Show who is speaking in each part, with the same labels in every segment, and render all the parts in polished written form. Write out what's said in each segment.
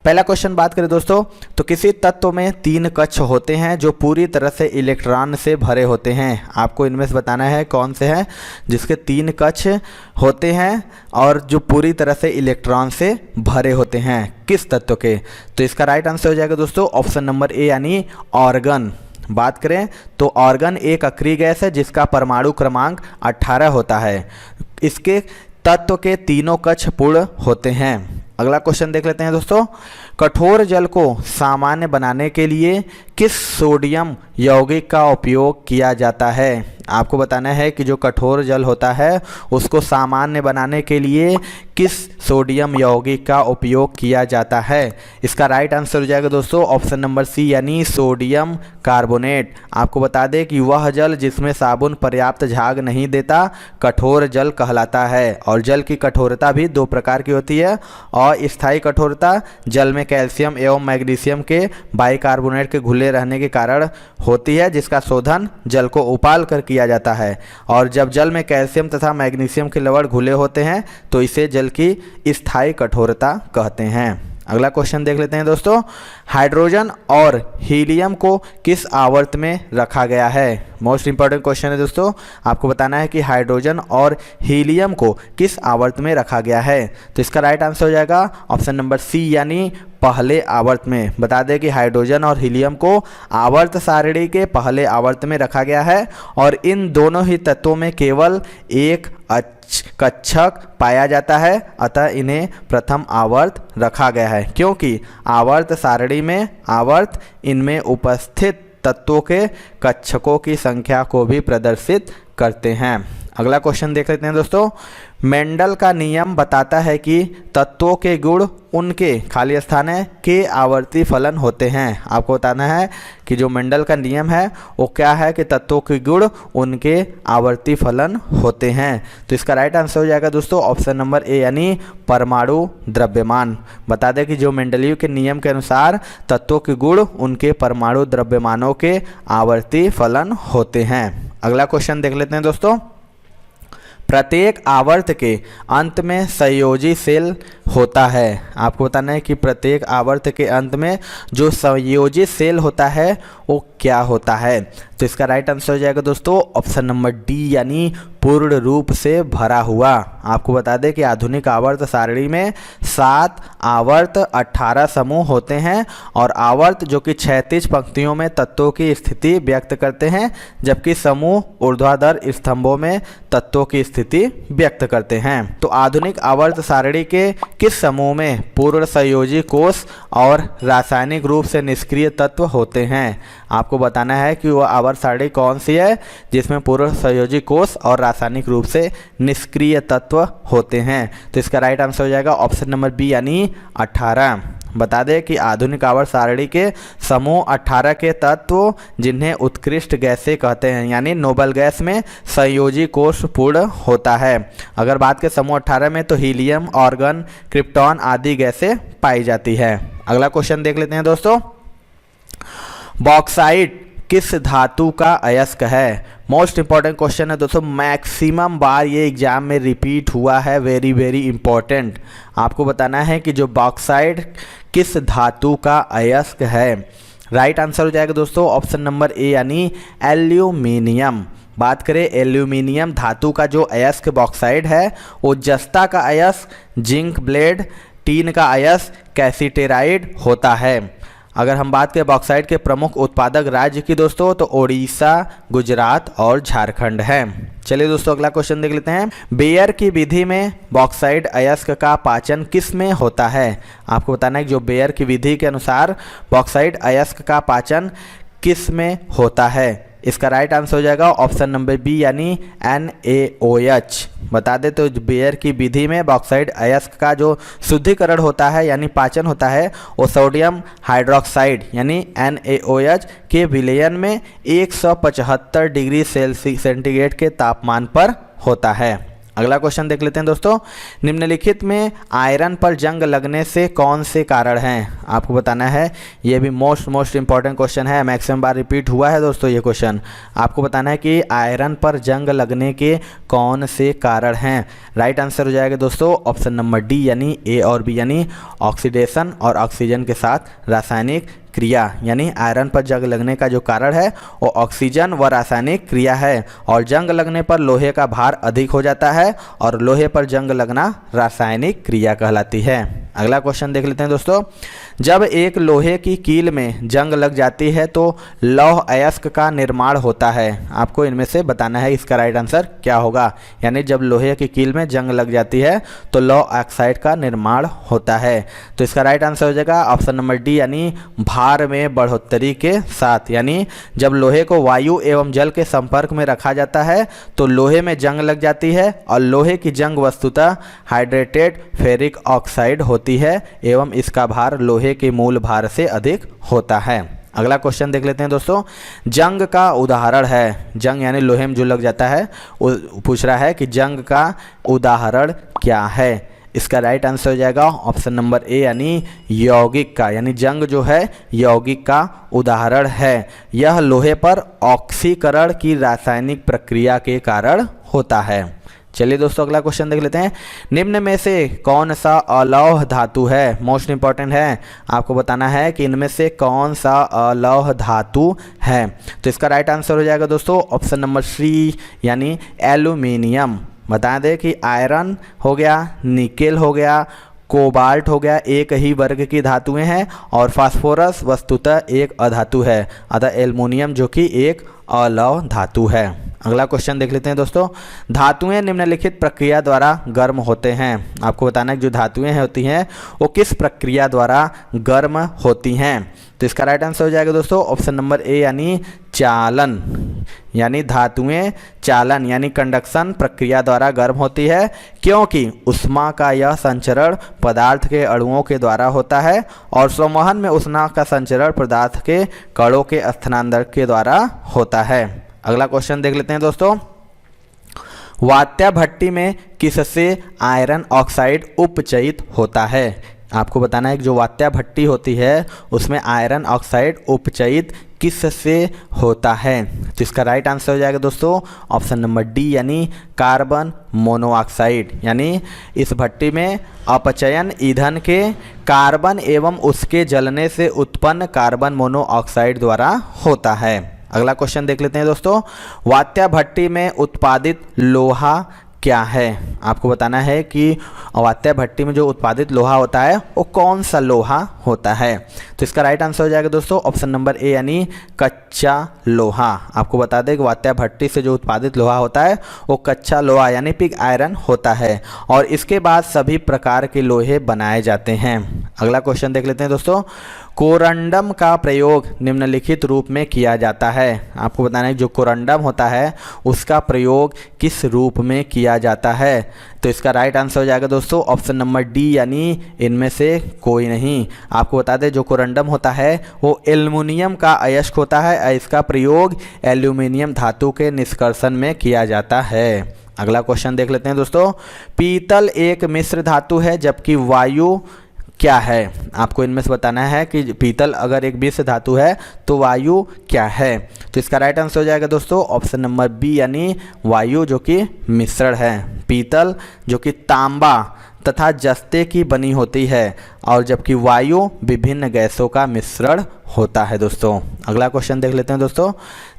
Speaker 1: पहला क्वेश्चन बात करें दोस्तों, तो किसी तत्व में 3 कक्ष होते हैं जो पूरी तरह से इलेक्ट्रॉन से भरे होते हैं। आपको इनमें से बताना है कौन से हैं जिसके 3 कक्ष होते हैं और जो पूरी तरह से इलेक्ट्रॉन से भरे होते हैं, किस तत्व के। तो इसका राइट आंसर हो जाएगा दोस्तों ऑप्शन नंबर ए यानी ऑर्गन। बात करें तो ऑर्गन एक अक्रिय गैस है जिसका परमाणु क्रमांक 18 होता है। इसके तत्व के तीनों कक्ष पूर्ण होते हैं। अगला क्वेश्चन देख लेते हैं दोस्तों, कठोर जल को सामान्य बनाने के लिए किस सोडियम यौगिक का उपयोग किया जाता है। आपको बताना है कि जो कठोर जल होता है उसको सामान्य बनाने के लिए किस सोडियम यौगिक का उपयोग किया जाता है। इसका राइट आंसर हो जाएगा दोस्तों ऑप्शन नंबर सी यानी सोडियम कार्बोनेट। आपको बता दें कि वह जल जिसमें साबुन पर्याप्त झाग नहीं देता कठोर जल कहलाता है। और जल की कठोरता भी 2 प्रकार की होती है। अस्थायी कठोरता जल में कैल्शियम एवं मैग्नीशियम के बाइकार्बोनेट के घुले रहने के कारण होती है, जिसका शोधन जल को उबाल कर किया जाता है। और जब जल में कैल्शियम तथा मैग्नीशियम के लवण घुले होते हैं तो इसे जल की स्थायी कठोरता कहते हैं। अगला क्वेश्चन देख लेते हैं दोस्तों, हाइड्रोजन और हीलियम को किस आवर्त में रखा गया है। मोस्ट इंपॉर्टेंट क्वेश्चन है दोस्तों, आपको बताना है कि हाइड्रोजन और हीलियम को किस आवर्त में रखा गया है। तो इसका राइट आंसर हो जाएगा ऑप्शन नंबर सी यानी पहले आवर्त में। बता दें कि हाइड्रोजन और हीलियम को आवर्त सारणी के पहले आवर्त में रखा गया है और इन दोनों ही तत्वों में केवल एक कक्षक पाया जाता है, अतः इन्हें प्रथम आवर्त रखा गया है, क्योंकि आवर्त सारणी में आवर्त इनमें उपस्थित तत्वों के कक्षकों की संख्या को भी प्रदर्शित करते हैं। अगला क्वेश्चन देख लेते हैं दोस्तों, मेंडल का नियम बताता है कि तत्वों के गुण उनके खाली स्थान है के आवर्ती फलन होते हैं। आपको बताना है कि जो मेंडल का नियम है वो क्या है कि तत्वों के गुण उनके आवर्ती फलन होते हैं। तो इसका राइट आंसर हो जाएगा दोस्तों ऑप्शन नंबर ए यानी परमाणु द्रव्यमान। बता दें कि जो मेंडलीव के नियम के अनुसार तत्वों के गुण उनके परमाणु द्रव्यमानों के आवर्ती फलन होते हैं। अगला क्वेश्चन देख लेते हैं दोस्तों, प्रत्येक आवर्त के अंत में संयोजी सेल होता है। आपको बताना है कि प्रत्येक आवर्त के अंत में जो संयोजी सेल होता है वो क्या होता है। तो इसका राइट आंसर हो जाएगा दोस्तों ऑप्शन नंबर डी यानी पूर्ण रूप से भरा हुआ। आपको बता दें कि आधुनिक आवर्त सारणी में 7 आवर्त 18 समूह होते हैं और आवर्त जो कि क्षैतिज पंक्तियों में तत्वों की स्थिति व्यक्त करते हैं, जबकि समूह ऊर्ध्वाधर स्तंभों में तत्वों की स्थिति व्यक्त करते हैं। तो आधुनिक आवर्त सारणी के किस समूह में पूर्ण संयोजी कोष और रासायनिक रूप से निष्क्रिय तत्व होते हैं। आपको बताना है कि वह आवर्त सारणी कौन सी है जिसमें पूर्ण संयोजी कोष और रासायनिक रूप से निष्क्रिय तत्व होते हैं। तो इसका राइट आंसर हो जाएगा ऑप्शन नंबर बी यानी 18। बता दें कि आधुनिक आवर्त सारणी के समूह 18 के तत्व जिन्हें उत्कृष्ट गैसें कहते हैं, यानी नोबल गैस में संयोजी कोष पूर्ण होता है। अगर बात करें समूह 18 में तो हीलियम, ऑर्गन, क्रिप्टॉन आदि गैसें पाई जाती है। अगला क्वेश्चन देख लेते हैं दोस्तों, बॉक्साइट किस धातु का अयस्क है। मोस्ट इंपॉर्टेंट क्वेश्चन है दोस्तों, मैक्सिमम बार ये एग्जाम में रिपीट हुआ है, वेरी वेरी इंपॉर्टेंट। आपको बताना है कि जो बॉक्साइट किस धातु का अयस्क है। राइट आंसर हो जाएगा दोस्तों ऑप्शन नंबर ए यानी एल्यूमिनियम। बात करें एल्यूमिनियम धातु का जो अयस्क बॉक्साइट है वो जस्ता का अयस्क जिंक ब्लेड, टीन का अयस्क कैसिटेराइड होता है। अगर हम बात करें बॉक्साइट के प्रमुख उत्पादक राज्य की दोस्तों तो ओडिशा, गुजरात और झारखंड है। चलिए दोस्तों अगला क्वेश्चन देख लेते हैं, बेयर की विधि में बॉक्साइट अयस्क का पाचन किस में होता है। आपको बताना है कि जो बेयर की विधि के अनुसार बॉक्साइट अयस्क का पाचन किस में होता है। इसका राइट आंसर हो जाएगा ऑप्शन नंबर बी यानी NaOH। बता दे तो बेयर की विधि में बॉक्साइट अयस्क का जो शुद्धिकरण होता है यानी पाचन होता है वो सोडियम हाइड्रोक्साइड यानी NaOH के विलयन में 175 डिग्री सेंटीग्रेड के तापमान पर होता है। अगला क्वेश्चन देख लेते हैं दोस्तों। निम्नलिखित में आयरन पर जंग लगने से कौन से कारण हैं, आपको बताना है। ये भी मोस्ट इंपॉर्टेंट क्वेश्चन है, मैक्सिमम बार रिपीट हुआ है दोस्तों ये क्वेश्चन। आपको बताना है कि आयरन पर जंग लगने के कौन से कारण हैं। राइट आंसर हो जाएगा दोस्तों ऑप्शन नंबर डी यानी ए और बी, यानी ऑक्सीडेशन और ऑक्सीजन के साथ रासायनिक क्रिया। यानी आयरन पर जंग लगने का जो कारण है वो ऑक्सीजन व रासायनिक क्रिया है, और जंग लगने पर लोहे का भार अधिक हो जाता है और लोहे पर जंग लगना रासायनिक क्रिया कहलाती है। अगला क्वेश्चन देख लेते हैं दोस्तों। जब एक लोहे की कील में जंग लग जाती है तो लौह अयस्क का निर्माण होता है। आपको इनमें से बताना है इसका राइट आंसर क्या होगा। यानी जब लोहे की कील में जंग लग जाती है तो लौह ऑक्साइड का निर्माण होता है। तो इसका राइट आंसर हो जाएगा ऑप्शन नंबर डी यानी भार में बढ़ोतरी के साथ। यानी जब लोहे को वायु एवं जल के संपर्क में रखा जाता है तो लोहे में जंग लग जाती है, और लोहे की जंग वस्तुतः हाइड्रेटेड फेरिक ऑक्साइड होती है एवं इसका भार लोहे के मूल भार से अधिक होता है। अगला क्वेश्चन देख लेते हैं दोस्तों। जंग का उदाहरण है, जंग यानी लोहे में जो लग जाता है, पूछ रहा है कि जंग का उदाहरण क्या है। इसका राइट आंसर हो जाएगा ऑप्शन नंबर ए यानी यौगिक का। यानी जंग जो है यौगिक का उदाहरण है। यह लोहे पर ऑक्सीकरण की रासायनिक प्रक्रिया के कारण होता है। चलिए दोस्तों अगला क्वेश्चन देख लेते हैं। निम्न में से कौन सा अलौह धातु है, मोस्ट इंपॉर्टेंट है। आपको बताना है कि इनमें से कौन सा अलौह धातु है। तो इसका राइट आंसर हो जाएगा दोस्तों ऑप्शन नंबर सी यानी एल्यूमिनियम। बता दें कि आयरन हो गया, निकेल हो गया, कोबाल्ट हो गया, एक ही वर्ग की धातुएं हैं, और फास्फोरस वस्तुतः एक अधातु है, अतः एल्युमिनियम जो कि एक अलौह धातु है। अगला क्वेश्चन देख लेते हैं दोस्तों। धातुएं निम्नलिखित प्रक्रिया द्वारा गर्म होते हैं। आपको बताना है कि जो धातुएं होती हैं वो किस प्रक्रिया द्वारा गर्म होती हैं। तो इसका राइट आंसर हो जाएगा दोस्तों ऑप्शन नंबर ए यानी चालन। यानी धातुएं चालन यानी कंडक्शन प्रक्रिया द्वारा गर्म होती है, क्योंकि उष्मा का यह संचरण पदार्थ के अणुओं के द्वारा होता है, और संवहन में उष्मा का संचरण पदार्थ के कणों के स्थानांतरण के द्वारा होता है। अगला क्वेश्चन देख लेते हैं दोस्तों। वात्या भट्टी में किससे आयरन ऑक्साइड उपचयित होता है। आपको बताना है कि जो वात्या भट्टी होती है उसमें आयरन ऑक्साइड उपचयित किससे होता है। तो इसका राइट आंसर हो जाएगा दोस्तों ऑप्शन नंबर डी यानी कार्बन मोनोऑक्साइड। यानी इस भट्टी में अपचयन ईंधन के कार्बन एवं उसके जलने से उत्पन्न कार्बन मोनोऑक्साइड द्वारा होता है। अगला क्वेश्चन देख लेते हैं दोस्तों। वात्या भट्टी में उत्पादित लोहा क्या है। आपको बताना है कि वात्या भट्टी में जो उत्पादित लोहा होता है वो कौन सा लोहा होता है। तो इसका राइट आंसर हो जाएगा दोस्तों ऑप्शन नंबर ए यानी कच्चा लोहा। आपको बता दें कि वात्या भट्टी से जो उत्पादित लोहा होता है वो कच्चा लोहा यानी पिग आयरन होता है, और इसके बाद सभी प्रकार के लोहे बनाए जाते हैं। अगला क्वेश्चन देख लेते हैं दोस्तों। कोरंडम का प्रयोग निम्नलिखित रूप में किया जाता है। आपको बताना है जो कोरंडम होता है उसका प्रयोग किस रूप में किया जाता है। तो इसका राइट आंसर हो जाएगा दोस्तों ऑप्शन नंबर डी यानी इनमें से कोई नहीं। आपको बता दें जो कोरंडम होता है वो एल्युमिनियम का अयस्क होता है, इसका प्रयोग एल्यूमिनियम धातु के निष्कर्षण में किया जाता है। अगला क्वेश्चन देख लेते हैं दोस्तों। पीतल एक मिश्र धातु है जबकि वायु क्या है। आपको इनमें से बताना है कि पीतल अगर एक मिश्र धातु है तो वायु क्या है। तो इसका राइट आंसर हो जाएगा दोस्तों ऑप्शन नंबर बी यानी वायु जो कि मिश्रण है। पीतल जो कि तांबा तथा जस्ते की बनी होती है, और जबकि वायु विभिन्न गैसों का मिश्रण होता है दोस्तों। अगला क्वेश्चन देख लेते हैं दोस्तों।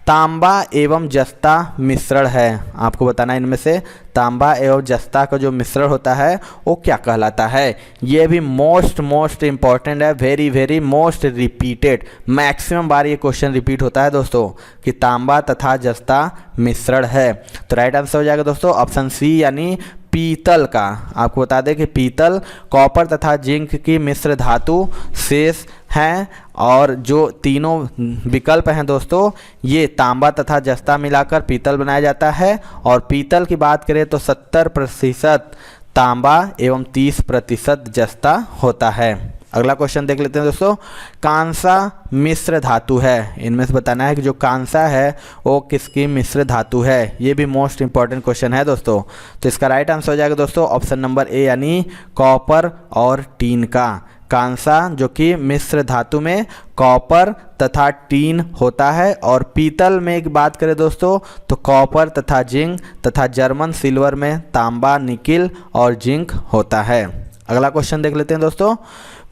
Speaker 1: तांबा एवं जस्ता मिश्रण है। आपको बताना है इनमें से तांबा एवं जस्ता का जो मिश्रण होता है वो क्या कहलाता है। ये भी मोस्ट इंपॉर्टेंट है, वेरी मोस्ट रिपीटेड। मैक्सिमम बार ये क्वेश्चन रिपीट होता है दोस्तों कि तांबा तथा जस्ता मिश्रण है। तो राइट आंसर हो जाएगा दोस्तों ऑप्शन सी यानी पीतल का। आपको बता दें कि पीतल कॉपर तथा जिंक की मिश्र धातु शेष हैं, और जो तीनों विकल्प हैं दोस्तों ये तांबा तथा जस्ता मिलाकर पीतल बनाया जाता है। और पीतल की बात करें तो 70% तांबा एवं 30% जस्ता होता है। अगला क्वेश्चन देख लेते हैं दोस्तों, कांसा मिश्र धातु है। इनमें से बताना है कि जो कांसा है वो किसकी मिश्र धातु है। ये भी मोस्ट इंपॉर्टेंट क्वेश्चन है दोस्तों। तो इसका राइट आंसर हो जाएगा दोस्तों ऑप्शन नंबर ए यानी कॉपर और टीन का। कांसा जो कि मिश्र धातु में कॉपर तथा टीन होता है, और पीतल में एक बात करें दोस्तों तो कॉपर तथा जिंक तथा जर्मन सिल्वर में तांबा, निकिल और जिंक होता है। अगला क्वेश्चन देख लेते हैं दोस्तों,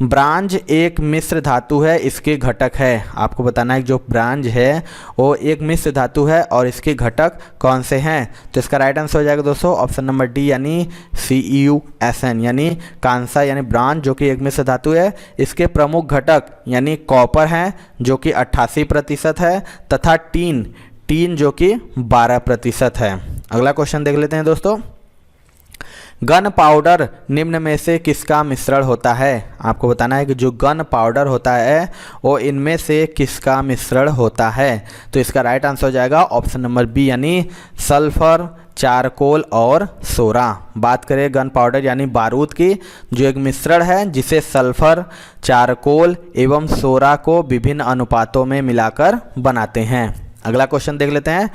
Speaker 1: ब्रांज एक मिश्र धातु है, इसके घटक है। आपको बताना है कि जो ब्रांज है वो एक मिश्र धातु है और इसके घटक कौन से हैं। तो इसका राइट आंसर हो जाएगा दोस्तों ऑप्शन नंबर डी यानी CuSn, यानी कांसा यानी ब्रांज जो कि एक मिश्र धातु है, इसके प्रमुख घटक यानी कॉपर हैं जो कि 88% है तथा टीन जो कि 12% है। अगला क्वेश्चन देख लेते हैं दोस्तों, गन पाउडर निम्न में से किसका मिश्रण होता है। आपको बताना है कि जो गन पाउडर होता है वो इनमें से किसका मिश्रण होता है। तो इसका राइट आंसर हो जाएगा ऑप्शन नंबर बी यानी सल्फर, चारकोल और सोरा। बात करें गन पाउडर यानी बारूद की, जो एक मिश्रण है जिसे सल्फर, चारकोल एवं सोरा को विभिन्न अनुपातों में मिलाकर बनाते हैं। अगला क्वेश्चन देख लेते हैं,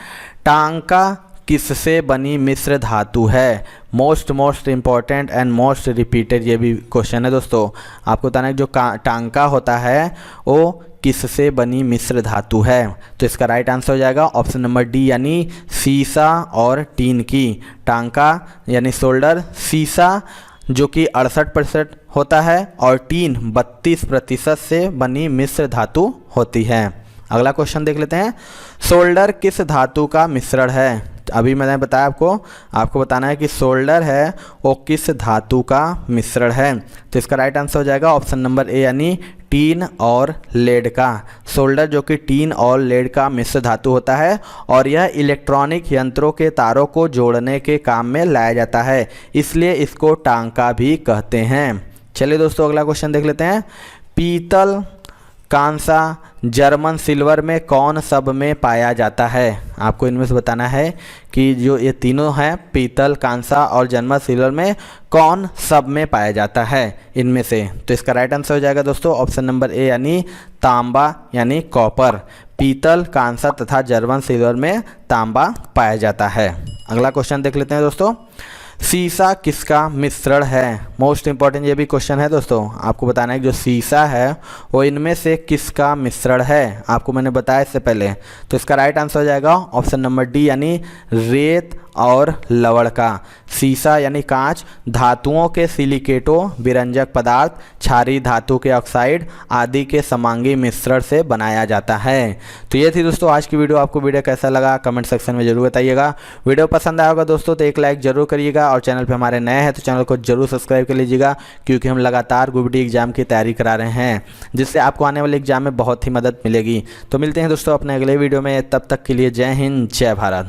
Speaker 1: टांका किससे बनी मिश्र धातु है। Most important and most repeated ये भी क्वेश्चन है दोस्तों। आपको बताना है जो टांका होता है वो किससे बनी मिश्र धातु है। तो इसका राइट आंसर हो जाएगा ऑप्शन नंबर डी यानी सीसा और टीन की। टांका यानी शोल्डर, सीसा जो कि 68% होता है और टीन 32% से बनी मिश्र धातु होती है। अगला क्वेश्चन देख लेते हैं, शोल्डर किस धातु का मिश्रण है। अभी मैंने बताया आपको बताना है कि शोल्डर है वो किस धातु का मिश्रण है। तो इसका राइट आंसर हो जाएगा ऑप्शन नंबर ए यानी टीन और लेड का। शोल्डर जो कि टीन और लेड का मिश्र धातु होता है और यह इलेक्ट्रॉनिक यंत्रों के तारों को जोड़ने के काम में लाया जाता है, इसलिए इसको टांका भी कहते हैं। चलिए दोस्तों अगला क्वेश्चन देख लेते हैं, पीतल, कांसा, जर्मन सिल्वर में कौन सब में पाया जाता है। आपको इनमें से बताना है कि जो ये तीनों हैं पीतल, कांसा और जर्मन सिल्वर में कौन सब में पाया जाता है इनमें से। तो इसका राइट आंसर हो जाएगा दोस्तों ऑप्शन नंबर ए यानी तांबा यानी कॉपर। पीतल, कांसा तथा जर्मन सिल्वर में तांबा पाया जाता है। अगला क्वेश्चन देख लेते हैं दोस्तों, सीसा किसका मिश्रण है। मोस्ट इंपॉर्टेंट ये भी क्वेश्चन है दोस्तों। आपको बताना है कि जो सीसा है वो इनमें से किसका मिश्रण है। आपको मैंने बताया इससे पहले। तो इसका राइट आंसर हो जाएगा ऑप्शन नंबर डी यानी रेत और लवण का। सीसा यानी कांच धातुओं के सिलिकेटों, विरंजक पदार्थ, क्षारीय धातु के ऑक्साइड आदि के समांगी मिश्रण से बनाया जाता है। तो ये थी दोस्तों आज की वीडियो। आपको वीडियो कैसा लगा कमेंट सेक्शन में जरूर बताइएगा। वीडियो पसंद आया होगा दोस्तों तो एक लाइक जरूर करिएगा और चैनल पे हमारे नए हैं तो चैनल को जरूर सब्सक्राइब कर लीजिएगा, क्योंकि हम लगातार ग्रुप डी एग्जाम की तैयारी करा रहे हैं जिससे आपको आने वाले एग्जाम में बहुत ही मदद मिलेगी। तो मिलते हैं दोस्तों अपने अगले वीडियो में, तब तक के लिए जय हिंद, जय भारत।